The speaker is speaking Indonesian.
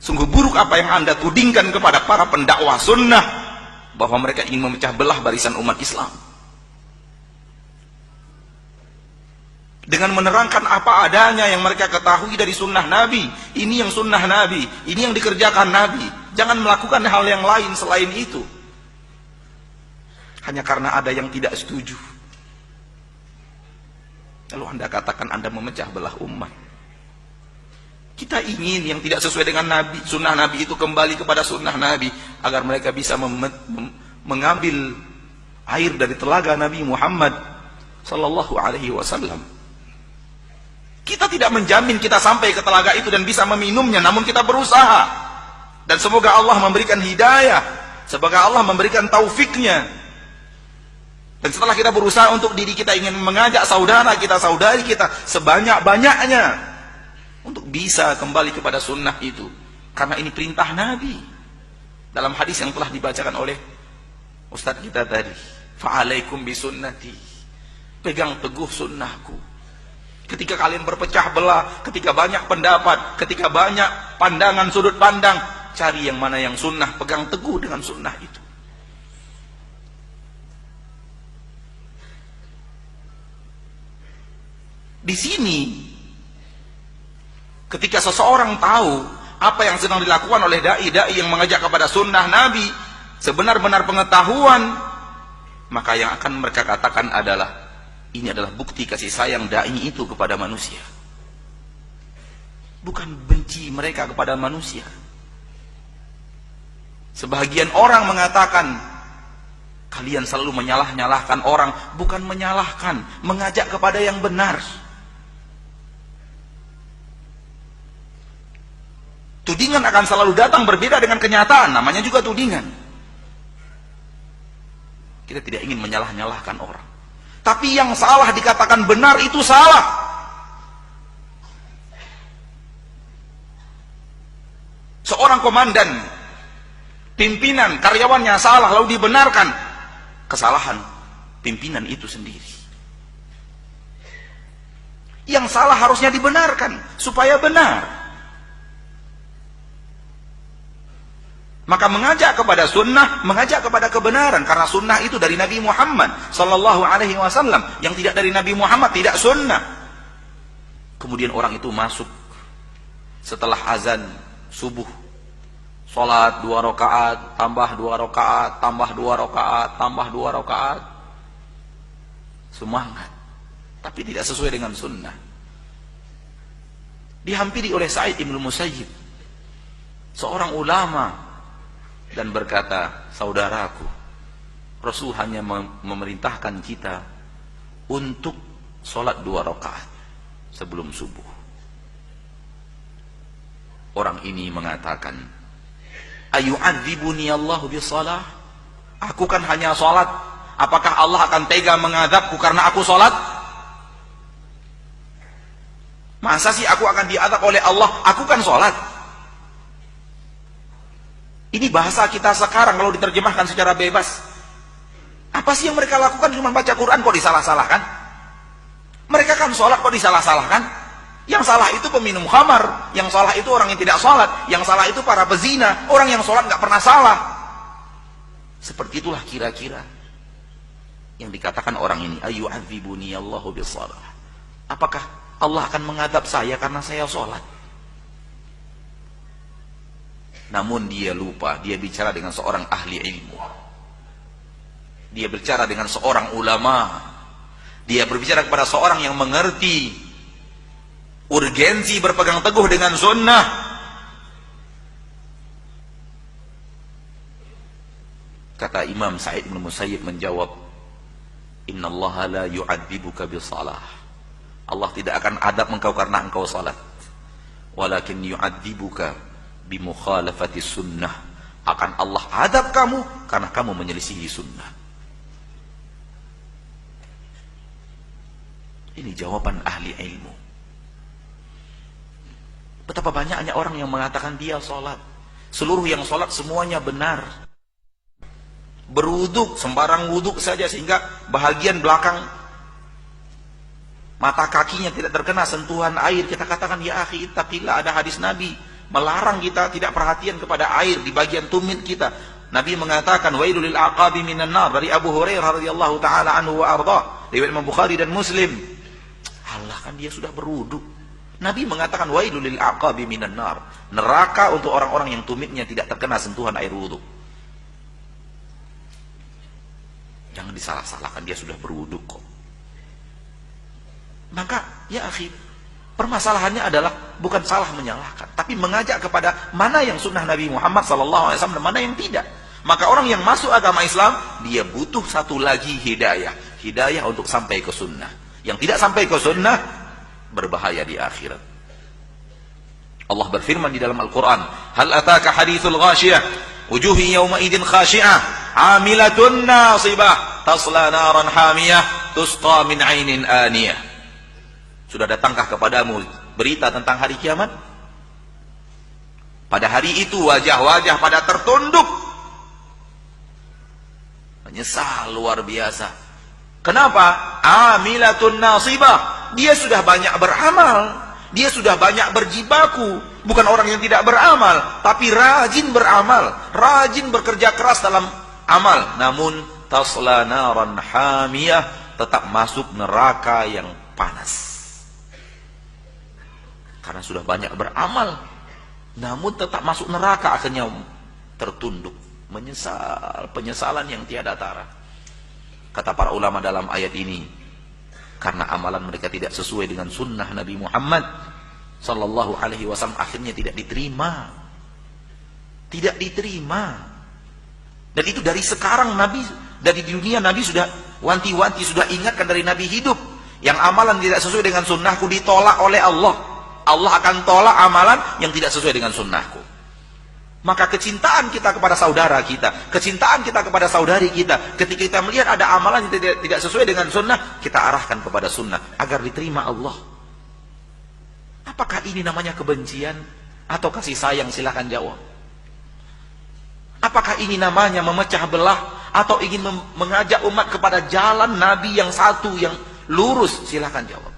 Sungguh buruk apa yang Anda tudingkan kepada para pendakwah sunnah, bahwa mereka ingin memecah belah barisan umat Islam. Dengan menerangkan apa adanya yang mereka ketahui dari sunnah Nabi. Ini yang sunnah Nabi, ini yang dikerjakan Nabi. Jangan melakukan hal yang lain selain itu. Hanya karena ada yang tidak setuju, lalu Anda katakan Anda memecah belah umat. Kita ingin yang tidak sesuai dengan Nabi, sunnah Nabi itu kembali kepada sunnah Nabi, agar mereka bisa mengambil air dari telaga Nabi Muhammad sallallahu alaihi wasallam. Kita tidak menjamin kita sampai ke telaga itu dan bisa meminumnya, namun kita berusaha. Dan semoga Allah memberikan hidayah, semoga Allah memberikan taufiknya. Dan setelah kita berusaha untuk diri kita, ingin mengajak saudara kita, saudari kita sebanyak-banyaknya untuk bisa kembali kepada sunnah itu, karena ini perintah Nabi dalam hadis yang telah dibacakan oleh Ustadz kita tadi. Fa'alaikum bisunnati, pegang teguh sunnahku. Ketika kalian berpecah belah, ketika banyak pendapat, ketika banyak pandangan, sudut pandang, cari yang mana yang sunnah, pegang teguh dengan sunnah itu. Di sini, ketika seseorang tahu apa yang sedang dilakukan oleh dai-dai yang mengajak kepada sunnah Nabi, sebenar-benar pengetahuan, maka yang akan mereka katakan adalah, ini adalah bukti kasih sayang dai itu kepada manusia. Bukan benci mereka kepada manusia. Sebagian orang mengatakan, kalian selalu menyalah-nyalahkan orang. Bukan menyalahkan, mengajak kepada yang benar. Tudingan akan selalu datang berbeda dengan kenyataan, namanya juga tudingan. Kita tidak ingin menyalah-nyalahkan orang, tapi yang salah dikatakan benar itu salah. Seorang komandan, pimpinan, karyawannya salah lalu dibenarkan, kesalahan pimpinan itu sendiri. Yang salah harusnya dibenarkan supaya benar. Maka mengajak kepada sunnah, mengajak kepada kebenaran, karena sunnah itu dari Nabi Muhammad sallallahu alaihi wasallam. Yang tidak dari Nabi Muhammad tidak sunnah. Kemudian orang itu masuk setelah azan subuh, sholat 2 rakaat, tambah 2 rakaat, tambah 2 rakaat, tambah 2 rakaat. Semangat, tapi tidak sesuai dengan sunnah. Dihampiri oleh Sa'id ibn Musayyib, seorang ulama, dan berkata, saudaraku, Rasul hanya memerintahkan kita untuk sholat 2 rakaat sebelum subuh. Orang ini mengatakan, ayu'adzibuni Allahu bisalah? Aku kan hanya sholat, apakah Allah akan tega mengadabku karena aku sholat? Masa sih aku akan diadab oleh Allah? Aku kan sholat. Ini bahasa kita sekarang kalau diterjemahkan secara bebas. Apa sih yang mereka lakukan? Cuma baca Quran kok disalah-salahkan? Mereka kan sholat kok disalah-salahkan? Yang salah itu peminum khamar, yang salah itu orang yang tidak sholat, yang salah itu para pezina, orang yang sholat nggak pernah salah. Seperti itulah kira-kira yang dikatakan orang ini. Ayyu'adzibuni Allahu bisalah. Apakah Allah akan mengadab saya karena saya sholat? Namun dia lupa, dia bicara dengan seorang ahli ilmu. Dia berbicara dengan seorang ulama. Dia berbicara kepada seorang yang mengerti urgensi berpegang teguh dengan sunnah. Kata Imam Sa'id bin Musayyib menjawab, innallaha la yu'adzibuka bisalah. Allah tidak akan adab engkau karena engkau salat. Walakin yu'adzibuka bimukhalafati sunnah. Akan Allah adab kamu karena kamu menyelisihi sunnah. Ini jawaban ahli ilmu. Betapa banyaknya orang yang mengatakan dia sholat, seluruh yang sholat semuanya benar, berwuduk sembarang wuduk saja, sehingga bahagian belakang mata kakinya tidak terkena sentuhan air. Kita katakan, ya akhi ittaqillah, ada hadis Nabi melarang kita tidak perhatian kepada air di bagian tumit kita. Nabi mengatakan wailul lil aqabi minan nar, dari Abu Hurairah radhiyallahu taala anhu wa arda, riwayat Imam Bukhari dan Muslim. Allah, kan dia sudah berwudu. Nabi mengatakan wailul lil aqabi minan nar, neraka untuk orang-orang yang tumitnya tidak terkena sentuhan air wudu. Jangan disalah-salahkan, dia sudah berwudu kok. Maka ya akhi, permasalahannya adalah bukan salah menyalahkan, tapi mengajak kepada mana yang sunnah Nabi Muhammad SAW dan mana yang tidak. Maka orang yang masuk agama Islam, dia butuh satu lagi hidayah. Hidayah untuk sampai ke sunnah. Yang tidak sampai ke sunnah, berbahaya di akhirat. Allah berfirman di dalam Al-Quran, hal ataka hadithul ghashiyah, wujuhi yawma idin khashi'ah, amilatun nasibah, tasla naran hamiyah, tusqa min ainin aniyah. Sudah datangkah kepadamu berita tentang hari kiamat? Pada hari itu wajah-wajah pada tertunduk, menyesal luar biasa. Kenapa? Amilatun nasibah. Dia sudah banyak beramal, dia sudah banyak berjibaku. Bukan orang yang tidak beramal, tapi rajin beramal, rajin bekerja keras dalam amal. Namun tasla naran hamiyah, tetap masuk neraka yang panas. Karena sudah banyak beramal, namun tetap masuk neraka, akhirnya tertunduk, menyesal, penyesalan yang tiada tara. Kata para ulama dalam ayat ini, karena amalan mereka tidak sesuai dengan sunnah Nabi Muhammad sallallahu alaihi wasallam, akhirnya tidak diterima. Tidak diterima. Dan itu dari sekarang Nabi, dari dunia Nabi sudah wanti-wanti, sudah ingatkan dari Nabi hidup. Yang amalan tidak sesuai dengan sunnahku ditolak oleh Allah. Allah akan tolak amalan yang tidak sesuai dengan sunnahku. Maka kecintaan kita kepada saudara kita, kecintaan kita kepada saudari kita, ketika kita melihat ada amalan yang tidak sesuai dengan sunnah, kita arahkan kepada sunnah agar diterima Allah. Apakah ini namanya kebencian atau kasih sayang? Silakan jawab. Apakah ini namanya memecah belah atau ingin mengajak umat kepada jalan Nabi yang satu, yang lurus? Silakan jawab.